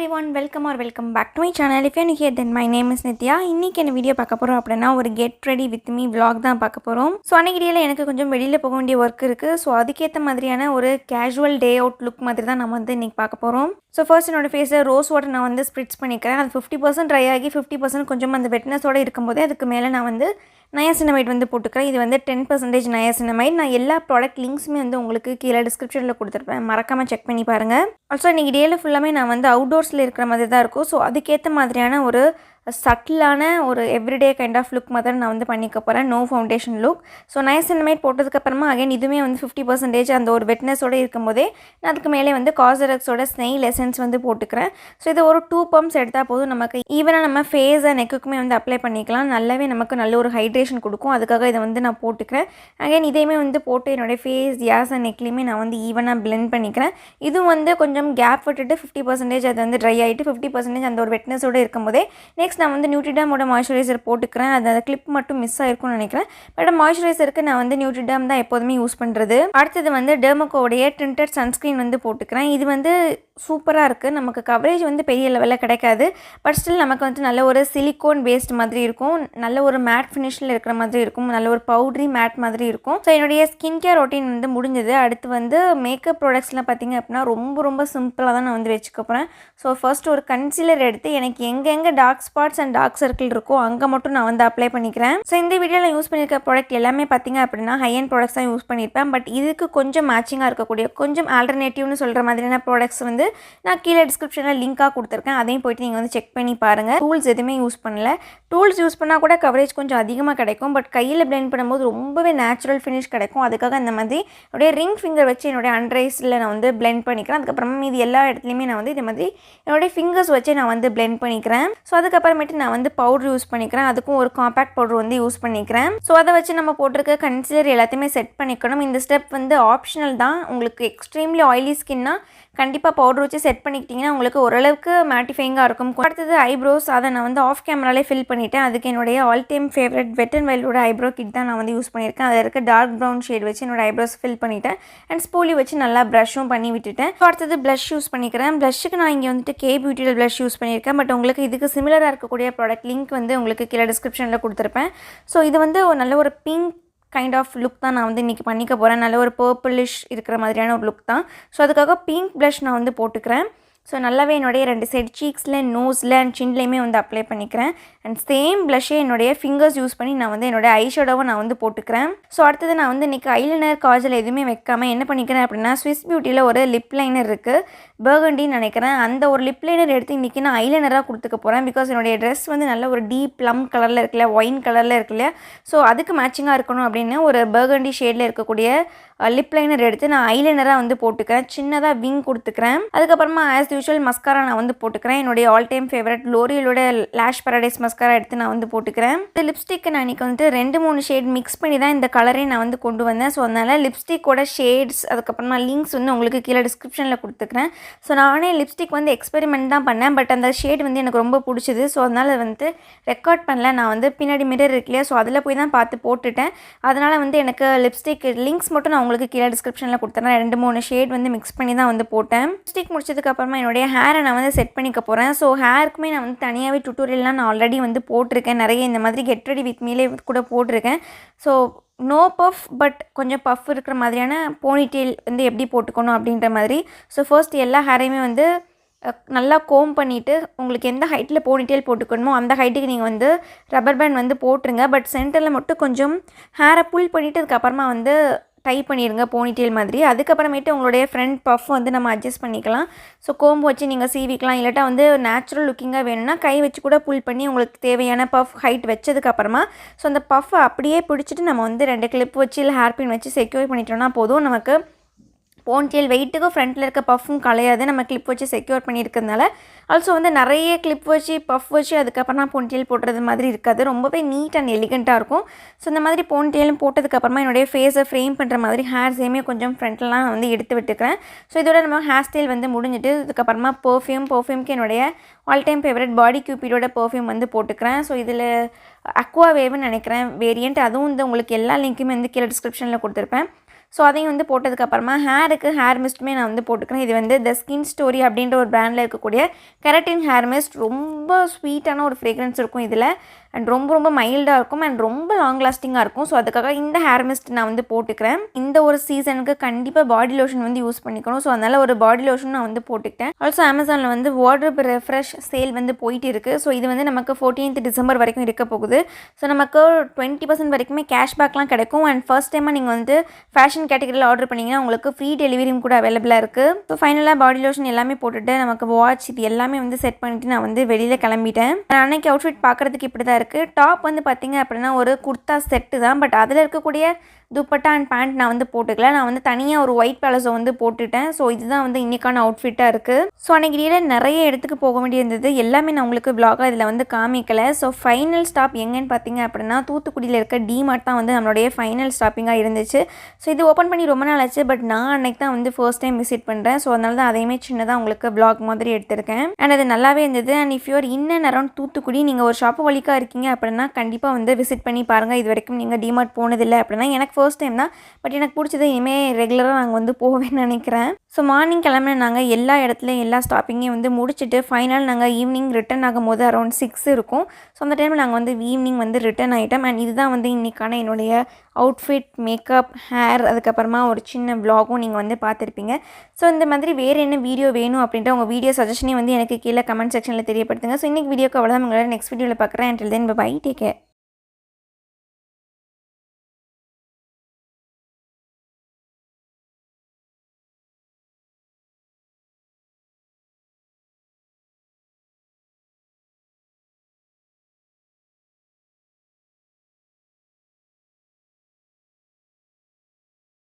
everyone, welcome back to my channel. If you're new here, then my name is Nithya. இன்னைக்கு என்ன video பார்க்க போறோம் அப்படினா ஒரு get ready with me vlog தான் பார்க்க போறோம். சோ அன்னைக்கு டேல எனக்கு கொஞ்சம் வெளியில போக வேண்டிய வர்க் இருக்கு. சோ அதுக்கேத்த மாதிரியான ஒரு casual day out look மாதிரி தான் நம்ம வந்து இன்னைக்கு பார்க்க போறோம். சோ ஃபர்ஸ்ட் என்னோட ஃபேஸ்ல ரோஸ் வாட்டர் நான் வந்து ஸ்ப்ரிட்ஸ் பண்ணிக்கிறேன். அது 50% ட்ரை ஆகி 50% கொஞ்சம் அந்த வெட்னஸோட இருக்கும்போது அதுக்கு மேல நான் வந்து Niacinamide வந்து போட்டுக்கிறேன். இது வந்து 10% Niacinamide. நான் எல்லா ப்ராடக்ட் லிங்க்ஸுமே வந்து உங்களுக்கு கீழே டிஸ்கிரிப்ஷனில் கொடுத்துருப்பேன். மறக்காமல் செக் பண்ணி பாருங்கள். ஆல்சோ இன்றைக்கி டேயில் ஃபுல்லாமே நான் வந்து அவுட்டோர்ஸில் இருக்கிற மாதிரி தான் இருக்கும். ஸோ அதுக்கேற்ற மாதிரியான ஒரு சட்டிலான ஒரு எவ்ரிடே கைண்ட் ஆஃப் லுக் மாதிரி நான் வந்து பண்ணிக்க போகிறேன். No foundation look. So Niacinamide போட்டதுக்கப்புறமா அகைன் இதுவுமே வந்து 50% அந்த ஒரு வெட்னஸோடு இருக்கும்போதே நான் அதுக்கு மேலே வந்து Cosrxோட Snail எசன்ஸ் வந்து போட்டுக்கிறேன். ஸோ இது ஒரு 2 pumps எடுத்தால் போதும். நமக்கு ஈவனாக நம்ம ஃபேஸ் அண்ட் நெக்குக்குமே வந்து அப்ளை பண்ணிக்கலாம். நல்லாவே நமக்கு நல்ல ஒரு ஹைட்ரேஷன் கொடுக்கும். அதுக்காக இதை வந்து நான் போட்டுக்கிறேன். அகைன் இதையுமே வந்து போட்டு என்னுடைய ஃபேஸ் யாஸ் அண்ட் நெக்லேயுமே நான் வந்து ஈவனாக பிளெண்ட் பண்ணிக்கிறேன். இதுவும் வந்து கொஞ்சம் கேப் விட்டுட்டு 50% அது வந்து ட்ரை ஆகிட்டு 50% அந்த ஒரு வெட்னஸோடு இருக்கும்போதே நெக்ஸ்ட் நான் வந்து நியூட்ரிடர்மோட மாய்ஸ்சரைசர் போட்டுக்கிறேன். அது அந்த கிளிப் மட்டும் மிஸ் ஆகிருக்கும்னு நினைக்கிறேன். பட் மாய்ஸ்சரைசருக்கு நான் வந்து நியூட்ரிடர்ம் தான் எப்போதுமே யூஸ் பண்ணுறது. அடுத்தது வந்து டெர்மாக்கோடைய டிண்டட் சன்ஸ்க்ரீன் வந்து போட்டுக்கிறேன். இது வந்து சூப்பராக இருக்குது. நமக்கு கவரேஜ் வந்து பெரிய லெவலில் கிடைக்காது. பட் ஸ்டில் நமக்கு வந்து நல்ல ஒரு சிலிக்கோன் பேஸ்ட் மாதிரி இருக்கும். நல்ல ஒரு மேட் ஃபினிஷில் இருக்கிற மாதிரி இருக்கும். நல்ல ஒரு பவுட்ரி மேட் மாதிரி இருக்கும். ஸோ என்னுடைய ஸ்கின் கேர் ரொட்டீன் வந்து முடிஞ்சது. அடுத்து வந்து மேக்கப் ப்ராடக்ட்ஸ்லாம் பார்த்திங்க அப்படின்னா ரொம்ப சிம்பிளாக தான் நான் வந்து வச்சுக்க போகிறேன். ஸோ ஃபர்ஸ்ட் ஒரு கன்சீலர் எடுத்து எனக்கு எங்கெங்கே dark spots and dark circle இருக்கோ அங்கே மட்டும் நான் வந்து அப்ளை பண்ணிக்கிறேன். ஸோ இந்த வீடியோவில் யூஸ் பண்ணியிருக்க ப்ராடக்ட் எல்லாமே பார்த்திங்க அப்படின்னா ஹை அண்ட் ப்ராடக்ட்ஸ் தான் யூஸ் பண்ணியிருப்பேன். பட் இதுக்கு கொஞ்சம் மேட்சிங்காக இருக்கக்கூடிய கொஞ்சம் ஆல்டர்னேட்டிவ்னு சொல்கிற மாதிரியான ப்ராடக்ட்ஸ் வந்து நான் கீழே டிஸ்கிரிப்ஷனில் லிங்காக கொடுத்துருக்கேன். அதையும் போய்ட்டு நீங்கள் வந்து செக் பண்ணி பாருங்கள். டூல்ஸ் எதுவுமே யூஸ் பண்ணல. டூல்ஸ் யூஸ் பண்ணால் கூட கவரேஜ் கொஞ்சம் அதிகமாக கிடைக்கும். பட் கையில் பிளெண்ட் பண்ணும்போது ரொம்பவே நேச்சுரல் ஃபினிஷ் கிடைக்கும். அதுக்காக இந்த மாதிரி என்னுடைய ரிங் ஃபிங்கர் வச்சு என்னுடைய அண்ட்ரைஸில் நான் வந்து பிளெண்ட் பண்ணிக்கிறேன். அதுக்கப்புறமா இது எல்லா இடத்துலையுமே நான் வந்து இதே மாதிரி என்னுடைய ஃபிங்கர்ஸ் வச்சு நான் வந்து பிளெண்ட் பண்ணிக்கிறேன். ஸோ அதுக்கப்புறமேட்டு நான் வந்து பவுடர் யூஸ் பண்ணிக்கிறேன். அதுக்கும் ஒரு காம்பேக்ட் பவுடர் வந்து யூஸ் பண்ணிக்கிறேன். ஸோ அதை வச்சு நம்ம போட்டிருக்க கன்சீலர் எல்லாத்தையுமே செட் பண்ணிக்கணும். இந்த ஸ்டெப் வந்து ஆப்ஷனல் தான். உங்களுக்கு எக்ஸ்ட்ரீம்லி ஆயிலி ஸ்கின்னா கண்டிப்பாக பவுடர் வச்சு செட் பண்ணிக்கிட்டிங்கன்னா உங்களுக்கு ஓரளவுக்கு மேட்டிஃபைங்காக இருக்கும். அடுத்தது ஐப்ரோஸ், அதை நான் வந்து ஆஃப் கேமராலே ஃபில் பண்ணிவிட்டேன். அதுக்கு என்னுடைய all time favourite wet and வைல்டோட ஐப்ரோ கிட் தான் நான் வந்து யூஸ் பண்ணியிருக்கேன். அதில் இருக்க டார்க் ப்ரௌன் ஷேட் வச்சு என்னோட ஐப்ரோஸ் ஃபில் பண்ணிவிட்டேன். அண்ட் ஸ்பூலி வச்சு நல்லா ப்ரஷ்ஷும் பண்ணி விட்டுட்டேன். அடுத்தது ப்ளஷ் யூஸ் பண்ணிக்கிறேன். ப்ளஷ்ஷுக்கு நான் இங்கே வந்துட்டு கே பியூட்டியில் ப்ளஷ் யூஸ் பண்ணியிருக்கேன். பட் உங்களுக்கு இதுக்கு சிமிலராக இருக்கக்கூடிய ப்ராடக்ட் லிங்க் வந்து உங்களுக்கு கீழே டிஸ்கிரிப்ஷனில் கொடுத்துருப்பேன். ஸோ இது வந்து நல்ல ஒரு பிங்க் கைண்ட் ஆஃப் லுக் தான் நான் வந்து இன்றைக்கி பண்ணிக்க போகிறேன். நல்ல ஒரு பர்பிளிஷ் இருக்கிற மாதிரியான ஒரு லுக் தான். ஸோ அதுக்காக பிங்க் ப்ளஷ் நான் வந்து போட்டுக்கிறேன். ஸோ நல்லாவே என்னுடைய 2 சைடு சீக்ஸில், நோஸில் அண்ட் சின்லேயுமே வந்து அப்ளை பண்ணிக்கிறேன். அண்ட் சேம் ப்ளஷ்ஷே என்னுடைய ஃபிங்கர்ஸ் யூஸ் பண்ணி நான் வந்து என்னுடைய ஐ ஷேடோவை நான் வந்து போட்டுக்கிறேன். ஸோ அடுத்தது நான் வந்து இன்றைக்கி ஐலைனர் காஜல் எதுவுமே வைக்காமல் என்ன பண்ணிக்கிறேன் அப்படின்னா ஸ்விஸ் பியூட்டியில் ஒரு லிப் லைனர் இருக்குது, பர்கண்டின்னு நினைக்கிறேன். அந்த ஒரு லிப் லைனர் எடுத்து இன்றைக்கி நான் ஐலைனராக கொடுத்துக்க போகிறேன். பிகாஸ் என்னுடைய ட்ரெஸ் வந்து நல்ல ஒரு டீப் ப்ளம் கலரில் இருக்குல்ல, ஒயின் கலரில் இருக்குல்ல. ஸோ அதுக்கு மேட்சிங்காக இருக்கணும் அப்படின்னு ஒரு பர்கண்டி ஷேடில் இருக்கக்கூடிய லிப் லைனர் எடுத்து நான் ஐலைனராக வந்து போட்டுக்கிறேன். சின்னதாக விங் கொடுத்துக்கிறேன். அதுக்கப்புறமா ஆஸ் யூஷுவல் மஸ்காரா நான் வந்து போட்டுக்கிறேன். என்னுடைய ஆல் டைம் ஃபேவரட் லோரியலோட லேஷ் பாரடைஸ் மஸ்காரா எடுத்து நான் வந்து போட்டுக்கிறேன். இந்த லிப்ஸ்டிக்கை நான் இன்றைக்கி வந்துட்டு 2-3 ஷேட் மிக்ஸ் பண்ணி தான் இந்த கலரே நான் வந்து கொண்டு வந்தேன். ஸோ அதனால் லிப்ஸ்டிக்கோட ஷேட்ஸ் அதுக்கப்புறமா லிங்க்ஸ் வந்து உங்களுக்கு கீழே டிஸ்கிரிப்ஷனில் கொடுத்துக்கிறேன். ஸோ நானே லிப்ஸ்டிக் வந்து எக்ஸ்பெரிமெண்ட் தான் பண்ணேன். பட் அந்த ஷேட் வந்து எனக்கு ரொம்ப பிடிச்சிது. ஸோ அதனால் வந்துட்டு ரெக்கார்ட் பண்ணல. நான் வந்து பின்னாடி மிரர் இருக்கு இல்லையா, ஸோ அதில் போய் தான் பார்த்து போட்டுட்டேன். அதனால் வந்து எனக்கு லிப்ஸ்டிக் லிங்க்ஸ் மட்டும் நான் உங்களுக்கு கீழே டிஸ்கிரிப்ஷனில் கொடுத்துறேன். 2-3 ஷேட் வந்து மிக்ஸ் பண்ணி தான் வந்து போட்டேன். லிப்ஸ்டிக் முடிச்சதுக்கப்புறமா என்னுடைய ஹேரை நான் வந்து செட் பண்ணிக்க போகிறேன். ஸோ ஹேருக்குமே நான் வந்து தனியாகவே டுட்டோரியல்லாம் நான் ஆல்ரெடி வந்து போட்டிருக்கேன். நிறைய இந்த மாதிரி கெட் ரெடி வித் மீலே கூட போட்டிருக்கேன். ஸோ நோ பஃப் பட் கொஞ்சம் பஃப் இருக்கிற மாதிரியான போனிடெயில் வந்து எப்படி போட்டுக்கணும் அப்படின்ற மாதிரி. ஸோ ஃபர்ஸ்ட் எல்லா ஹேரையுமே வந்து நல்லா கோம் பண்ணிவிட்டு உங்களுக்கு எந்த ஹைட்டில் போனிடெயில் போட்டுக்கணுமோ அந்த ஹைட்டுக்கு நீங்கள் வந்து ரப்பர் பேண்ட் வந்து போட்டுருங்க. பட் சென்டரில் மட்டும் கொஞ்சம் ஹேரை புல் பண்ணிவிட்டு அதுக்கப்புறமா வந்து டை பண்ணிடுங்க போனிடெயில் மாதிரி. அதுக்கப்புறமேட்டு உங்களுடைய ஃப்ரண்ட் பஃப் வந்து நம்ம அட்ஜஸ்ட் பண்ணிக்கலாம். ஸோ கோம்பு வச்சு நீங்கள் சீவிக்கலாம். இல்லாட்டா வந்து நேச்சுரல் லுக்கிங்காக வேணும்னா கை வச்சு கூட புல் பண்ணி உங்களுக்கு தேவையான பஃப் ஹைட் வச்சதுக்கப்புறமா ஸோ அந்த பஃப்பை அப்படியே பிடிச்சிட்டு நம்ம வந்து 2 கிளிப் வச்சு இல்லை ஹேர் பின் வச்சு செக்யூர் பண்ணிட்டோம்னா போதும். நமக்கு போன்டெயில் வெயிட்டுக்கும் ஃப்ரண்ட்டில் இருக்க பஃப்பும் கலையாது. நம்ம கிளிப் வச்சு செக்யூர் பண்ணியிருக்கிறதுனால. ஆல்சோ வந்து நிறைய கிளிப் வச்சு பஃப் வச்சு அதுக்கப்புறமா போன்டெயில் போடுறது மாதிரி இருக்காது. ரொம்பவே நீட் அண்ட் எலிகண்ட்டாக இருக்கும். ஸோ இந்த மாதிரி போன்டெயிலும் போட்டதுக்கப்புறமா என்னுடைய ஃபேஸை ஃப்ரேம் பண்ணுற மாதிரி ஹேர்ஸையுமே கொஞ்சம் ஃப்ரண்ட்லாம் வந்து எடுத்து விட்டுக்கிறேன். ஸோ இதோட நம்ம ஹேர் ஸ்டைல் வந்து முடிஞ்சிட்டு அதுக்கப்புறமா பர்ஃப்யூம்க்கு என்னுடைய ஆல் டைம் ஃபேவரட் பாடி கியூபிடோட பர்ஃப்யூம் வந்து போட்டுக்கிறேன். ஸோ இதில் அக்வா வேவ்னு நினைக்கிறேன் வேரியண்ட். அதுவும் வந்து உங்களுக்கு எல்லா லிங்க்குமே வந்து கீழே டிஸ்கிரிப்ஷனில் கொடுத்துருப்பேன். ஸோ அதையும் வந்து போட்டதுக்கப்புறமா ஹேர் மிஸ்ட்டுமே நான் வந்து போட்டுக்கிறேன். இது வந்து த ஸ்கின் ஸ்டோரி அப்படின்ற ஒரு பிராண்டில் இருக்கக்கூடிய கெரட்டின் ஹேர் மிஸ்ட். ரொம்ப ஸ்வீட்டான ஒரு ஃப்ரேக்ரன்ஸ் இருக்கும் இதில். அண்ட் ரொம்ப மைல்டாக இருக்கும் அண்ட் ரொம்ப லாங் லாஸ்டிங்காக இருக்கும். ஸோ அதுக்காக இந்த ஹேர் மிஸ்ட் நான் வந்து போட்டுக்கிறேன். இந்த ஒரு சீசனுக்கு கண்டிப்பாக பாடி லோஷன் வந்து யூஸ் பண்ணிக்கணும். ஸோ அதனால் ஒரு பாடி லோஷன் நான் வந்து போட்டுக்கிட்டேன். ஆல்சோ அமேசானில் வந்து வார்ட்ரோப் ரெஃப்ரெஷ் சேல் வந்து போயிட்டு இருக்குது. ஸோ இது வந்து நமக்கு 14th டிசம்பர் வரைக்கும் இருக்க போகுது. ஸோ நமக்கு 20% வரைக்குமே கேஷ்பேக்லாம் கிடைக்கும். அண்ட் ஃபர்ஸ்ட் டைமாக நீங்கள் வந்து ஃபேஷன் கேட்டகரியில் ஆர்டர் பண்ணிங்கன்னா உங்களுக்கு ஃப்ரீ டெலிவரியும் கூட அவைலபிளாக இருக்குது. ஸோ ஃபைனலாக பாடி லோஷன் எல்லாமே போட்டுட்டு நமக்கு வாட்ச் இது எல்லாமே வந்து செட் பண்ணிவிட்டு நான் வந்து வெளியில் கிளம்பிட்டேன். அன்னைக்கு அவுட்ஃபிட் பார்க்குறதுக்கு இப்படி தான் இருக்குது. டாப் வந்து பார்த்திங்க அப்படின்னா ஒரு குர்தா செட்டு தான். பட் அதில் இருக்கக்கூடிய துப்பட்டா அண்ட் பேண்ட் நான் வந்து போட்டுக்கல. நான் வந்து தனியாக ஒரு ஒயிட் பேலஸோ வந்து போட்டுட்டேன். ஸோ இதுதான் வந்து இன்றைக்கான அவுட்ஃபிட்டாக இருக்குது. ஸோ அன்றைக்கி டேயில் நிறைய இடத்துக்கு போக வேண்டியிருந்தது. எல்லாமே நான் உங்களுக்கு விலாகாக இதில் வந்து காமிக்கலை. ஸோ ஃபைனல் ஸ்டாப் எங்கேன்னு பார்த்தீங்க அப்படின்னா தூத்துக்குடியில் இருக்க டிமார்ட் தான் வந்து நம்மளுடைய ஃபைனல் ஸ்டாப்பிங்காக இருந்துச்சு. ஸோ இது ஓப்பன் பண்ணி ரொம்ப நாள் ஆச்சு. பட் நான் அன்றைக்கி தான் வந்து ஃபர்ஸ்ட் டைம் விசிட் பண்ணுறேன். ஸோ அதனால தான் அதையுமே சின்னதாக உங்களுக்கு விலாக் மாதிரி எடுத்திருக்கேன். அண்ட் அது நல்லாவே இருந்தது. And if your in and around Thoothukudi நீங்கள் ஒரு ஷாப்பு வழிக்காக இருக்கீங்க அப்படின்னா கண்டிப்பாக வந்து விசிட் பண்ணி பாருங்கள். இது வரைக்கும் நீங்கள் டிமார்ட் போனதில்லை அப்படின்னா எனக்கு ஃபர்ஸ்ட் டைம் தான். பட் எனக்கு பிடிச்சது இனிமேல் ரெகுலராக நாங்கள் வந்து போவேன்னு நினைக்கிறேன். ஸோ மார்னிங் கிளம்புன நாங்கள் எல்லா இடத்துலையும் எல்லா ஸ்டாப்பிங்கையும் வந்து முடிச்சுட்டு ஃபைனல் நாங்கள் ஈவினிங் ரிட்டன் ஆகும்போது அரௌண்ட் 6 இருக்கும். ஸோ அந்த டைமில் நாங்கள் வந்து ஈவினிங் வந்து ரிட்டன் ஆகிட்டோம். அண்ட் இதுதான் வந்து இன்றைக்கான என்னுடைய அவுட்ஃபிட், மேக்கப், ஹேர், அதுக்கப்புறமா ஒரு சின்ன விலாகும் நீங்கள் வந்து பார்த்துருப்பீங்க. ஸோ இந்த மாதிரி வேறு என்ன வீடியோ வேணும் அப்படின்ற உங்கள் வீடியோ சஜஷனையும் வந்து எனக்கு கீழே கமெண்ட் செக்ஷனில் தெரியப்படுத்துங்க. ஸோ இன்றைக்கி வீடியோக்கு அவ்வளோதான். உங்களோட நெக்ஸ்ட் வீடியோவில் பார்க்குறேன். until then bye, take care.